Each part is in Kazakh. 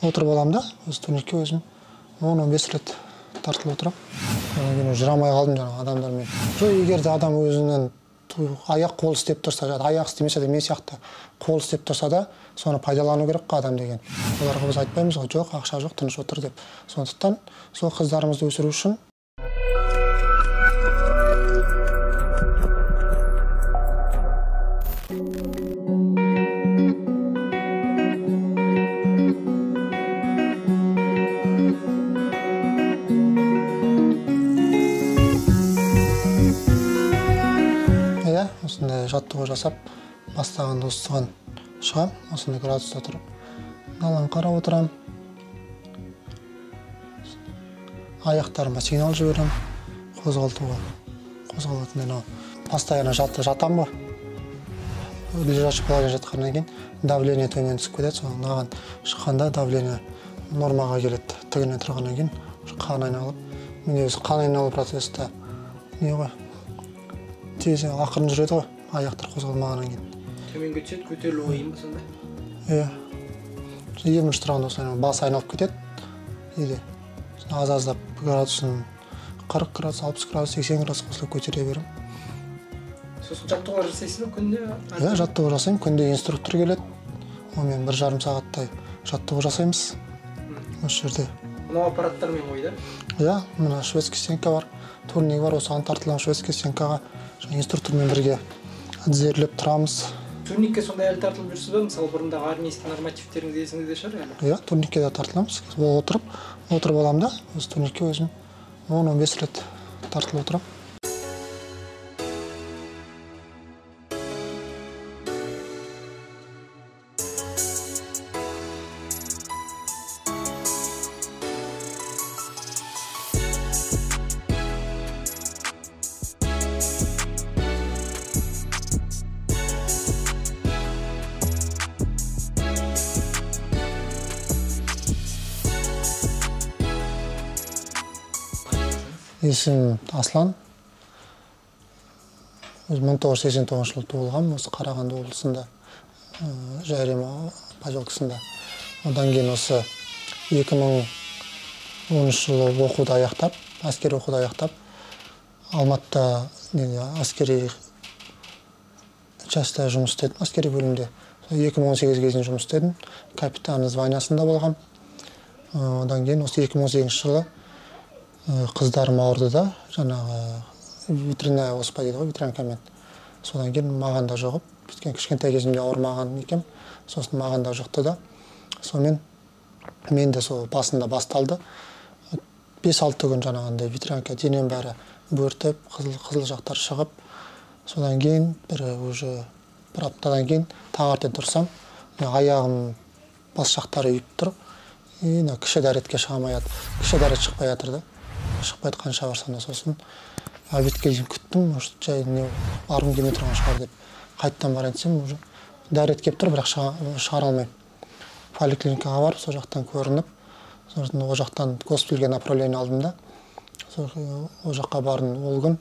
отырып аламын да, осы турникке өзім 10-15 рет тартылып отырам. Одан кейін жырамай қалдым жаңағы адамдармен. Егер де адам өзінің аяқ қол істеп тұрса, аяқ істемесе де мен сияқты қол істеп тұрса да, соны пайдалану керек қой адам деген. Оларға біз айтпаймыз ғой, жоқ, ақша жоқ, тыныш отыр деп. Сондықтан сол қыздарымызды өсіру үшін осындай жаттығу жасап, бастағанда осыған шығам, осындай градуста тұрып. Даланы қарап отырам. Аяқтарыма сигнал жіберем, қозғалтуға. Қозғалатындай, постоянно жатам ба. Лежачий положение жатқаннан кейін давление төмен түсіп кетеді, соған шыққанда давление нормаға келеді. Тігіне тұрғаннан кейін қан айналып, мен өзі қан айналу процесті не ғой? Тез ақырын жүреді ғой, аяқтар қозғалмағаннан кейін. Төменге түседі, көтерілу ойын ба сонда? Иә. Емінші тұрғанда осылай бас айналып кетеді. Еді. Аз-аздап градусын 40 градус, 60 градус, 80 градус қосылып көтере берем. Сосын жаттығулар жасайсыз ба күнде? Иә, жаттығу жасаймын. Күнде инструктор келеді. Онымен 1,5 сағаттай жаттығу жасаймыз. Осы жерде. Мынау аппараттармен ғой да? Иә, мына шведский стенка бар. Турник бар, осыған тартылған шведский стенкаға инструктормен бірге әдізерлеп тұрамыз. Турникке сондай әлі тартылып жүрсіз ба? Мысалы, бұрындағы армейский нормативтеріңіз есіңізде шығар әлі? Иә, турникке де тартыламыз. Отырып аламын да, осы турникке өзім 10-15 рет тартылып отырам. Есім Аслан. 1989 жылы туылғам, осы Қарағанды облысында, Жайрема поселкесінде. Одан кейін осы 2013 жылы оқуды аяқтап, әскери оқуды аяқтап, Алматыда әскери частта жұмыс істедім, әскери бөлімде. 2018 кезінде жұмыс істедім, капитан званиясында болғам. Одан кейін осы 2018 жылы қыздарым ауырды да, жаңағы ветеринария оспа дейді ғой, ветеринаркамен. Содан кейін маған да жұғып, кішкентай кезімде ауырмаған екем, сосын маған да жұқты да. Сонымен мен де сол басында басталды. 5-6 күн жаңағындай ветеринарка денем бәрі бөртіп, қызыл жақтар шығып, содан кейін бір аптадан кейін таңертең тұрсам, аяғым бас жақтары үйіп тұр, кіші дәретке шығамай жатыр, кіші дәрет шықпай жатыр да. Шықпайды қанша барсам да, сосын обедке дейін күттім, жай барғым келмей тұрған шығар деп қайттан барайын десем, дәрет келіп тұр, бірақ шығара алмаймын. Поликлиникаға барып, сол жақтан көрініп, сосын ол жақтан госпитальге направление алдым да, ол жаққа бардым. Ол күн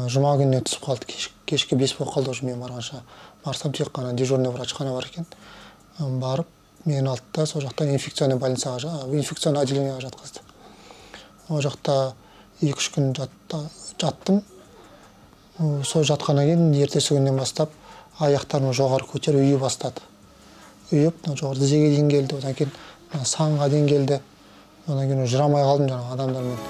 жұма күніне түсіп қалды, кешке 5 болып қалды мен барғанша. Барсам тек қана дежурный врачхана бар екен. Барып, мені алды да, сол жақтан инфекционный больницаға, инфекционный отделениеға жатқызды. Ол жақта 2-3 күн жаттым. Сол жатқаннан кейін ертесі күннен бастап аяқтарымы жоғары көтеріп үйі бастады. Үйіп, жоғары тізеге дейін келді, одан кейін санға дейін келді. Одан кейін жырамай қалдым жаңағы адамдармен.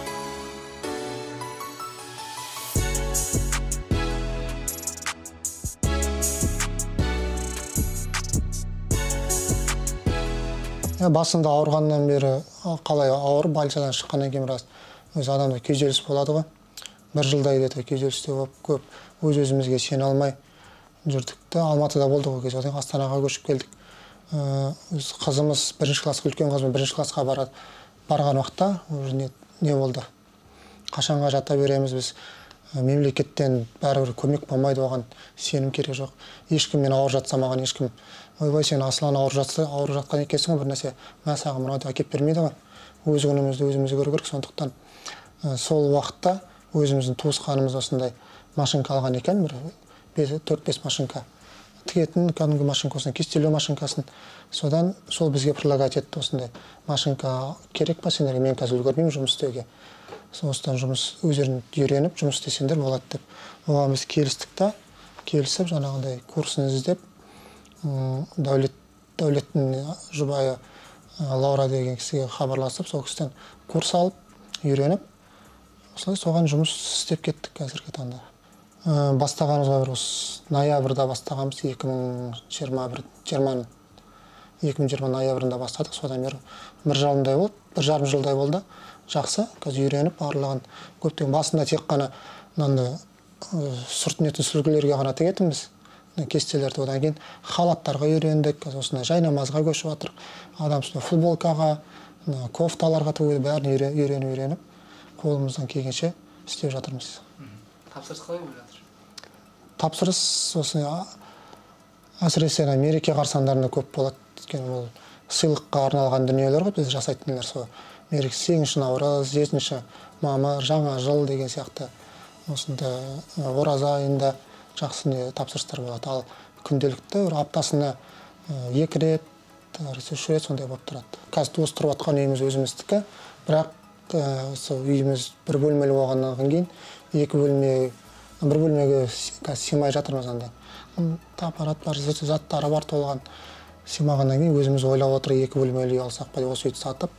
Басында ауырғаннан бері қалай ауырып, больницадан шыққаннан кейін біраз өз адамда күйзеліс болады ғой. Бір жылдай деді күйзелісте болып көп, өз-өзімізге сене алмай жүрдік те. Алматыда болдық ол кезде, Астанаға көшіп келдік. Өз қызымыз 1-ші классқа, үлкен қызым 1-ші классқа барған уақытта не болды? Қашанға жата береміз біз? Мемлекеттен бәрібір көмек болмайды, оған сенім керек жоқ. Ешкім мен ауырып жатса маған ешкім ойбай сен Аслан ауырып жатқан екенсің ғой, бір нәрсе саған мынауды әкеп бермейді ғой. Өз күнімізді өзіміз көру керек. Сондықтан сол уақытта өзіміздің туысқанымыз осындай машинка алған екен, бір 4-5 машинка. тігетін кәдімгі машинкасын, кестелеу машинкасын. Содан сол бізге предлагать етті, осындай машинка керек па сендерге, мен қазір үлгермеймін жұмыс істеуге. Осыдан жұмыс өздерін үйреніп жұмыс істесеңдер болады деп. Оған біз келістік та, келісіп жаңағындай курсын іздеп, Дәулеттің жұбайы Лаура деген кісіге хабарласып, сол кісіден курс алып, үйреніп, осылай соған жұмыс істеп кеттік қазіргі таңда. Бастағанымызға бір ноябрьда бастағанбыз, 2020 ноябрьында бастадық, содан бері бір жарым жылдай болды. Жақсы, қазір үйреніп, барлығын көптеген басында тек қана сұрт нетін сүлгілерге ғана тігетінбіз, кестелерді. Одан кейін халаттарға үйрендік, осындай жайнамазға көшіп жатыр. Адам үстіне футболкаға, кофталарға тігуді бәрін үйреніп, қолымыздан келгенше істеп жатырмыз. Тапсырыс қалай болып жатыр? Тапсырыс әсіресе мереке қарсаңдарында көп болады. Өйткені ол сыйлыққа арналған дүниелер ғой, біз жасайтындар сол. Мереке 8 наурыз, 7 мамыр, жаңа жыл деген сияқты осында ораза айында жақсы тапсырыстар болады. Ал күнделікті аптасына 2 рет, 3 рет сондай болып тұрады. Қазір осы тұрып жатқан үйіміз өзіміздікі, бірақ сол үйіміз бір бөлмелі болғаннан кейін бір бөлмеге сыймай жатырмыз анда. Аппарат бар, заттары бар толған. Сыймағаннан кейін өзіміз ойлап отыр, 2 бөлмелі үй алсақ па, осы үйді сатып,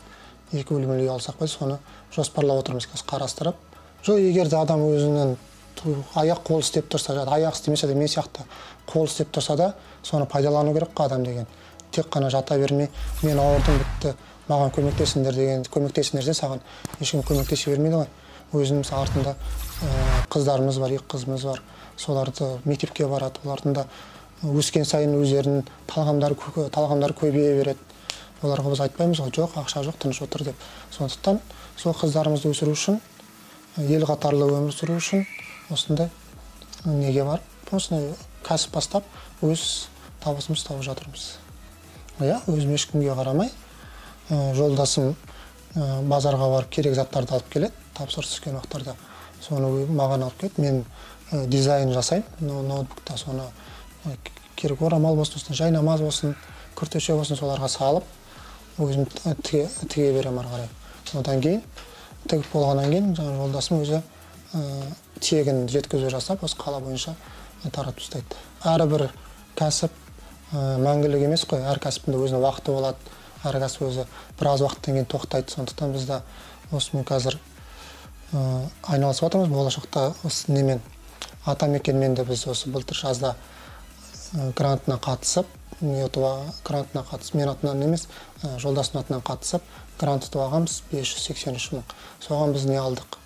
2 бөлмелі үй алсақ па, соны жоспарлап отырмыз, қарастырып. Егер де адам өзінің аяқ қол істеп тұрса, аяқ істемесе де мен сияқты қол істеп тұрса да, соны пайдалану керек қой адам деген. Тек қана жата бермей, мен ауырдым, бітті, маған көмектесіңдер деген, көмектесіңдер саған ешкім көмектесе бермейді ғой. Өзіміз артында қыздарымыз бар, 2 қызымыз бар. Соларды мектепке барады, олардың да өскен сайын өздерінің талғамдары көбейе береді. Оларға біз айтпаймыз ғой, жоқ, ақша жоқ, тыныш отыр деп. Сондықтан сол қыздарымызды өсіру үшін, ел қатарлы өмір сүру үшін осындай неге бар, осындай кәсіп бастап, өз табысымыз тауып жатырмыз. Өзім ешкімге қарамай, жолдасым базарға барып керек заттарды алып келеді, тапсырыс түскен уақыттарда соны маған алып келеді. Мен дизайн жасаймын, ноутбукта соны керек орамал болсын, жайнамаз болсын, күртеше болсын, соларға салып, өзім тіге берем ары қарай. Одан кейін тігіп болғаннан кейін жолдасым өзі тегін жеткізу жасап, осы қала бойынша таратып тастайды. Әрбір кәсіп мәңгілік емес қой, әр кәсіптің өзінің уақыты болады, әр кәсіп өзі біраз уақыттан кейін тоқтайды. Сондықтан біз де осымен қазір айналысып жатырмыз. Болашақта осы немен атамекенмен де біз осы былтыр жазда грантына қатысып, мен атынан емес, жолдасының атынан қатысып, грант ұтып алғанбыз 583 мың. Соған біз не алдық?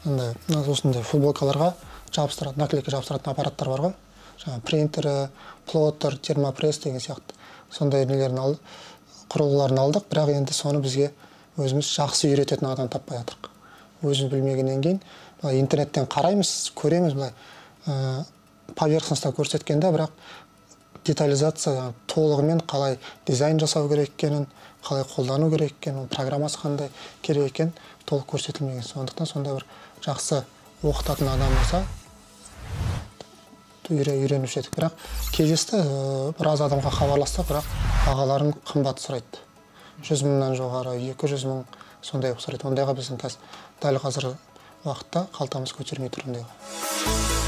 Осындай футболкаларға наклейка жабыстыратын аппараттар бар ғой. Принтері, плоттер, термопресс деген сияқты. Сондай құрылғыларын алдық, бірақ енді соны бізге өзіміз жақсы үйрететін адам таппай жатырмыз. Өзіміз білмегеннен кейін интернеттен қараймыз, көреміз, поверхностьта көрсеткенде, бірақ детализация толығымен қалай дизайн жасау керек екенін, қалай қолдану керек екенін, программасы қандай керек екенін толық көрсетілмеген. Сондықтан сондай бір жақсы оқытатын адам болса үйренуші едік. Бірақ кездесті, біраз адамға хабарластық, бірақ бағаларын қымбат сұрайды. 100 мыңнан жоғары, 200 мың сондай сұрайды. Ондайға біздің дәл қазір уақытта қалтамыз көтермей тұр ондайға.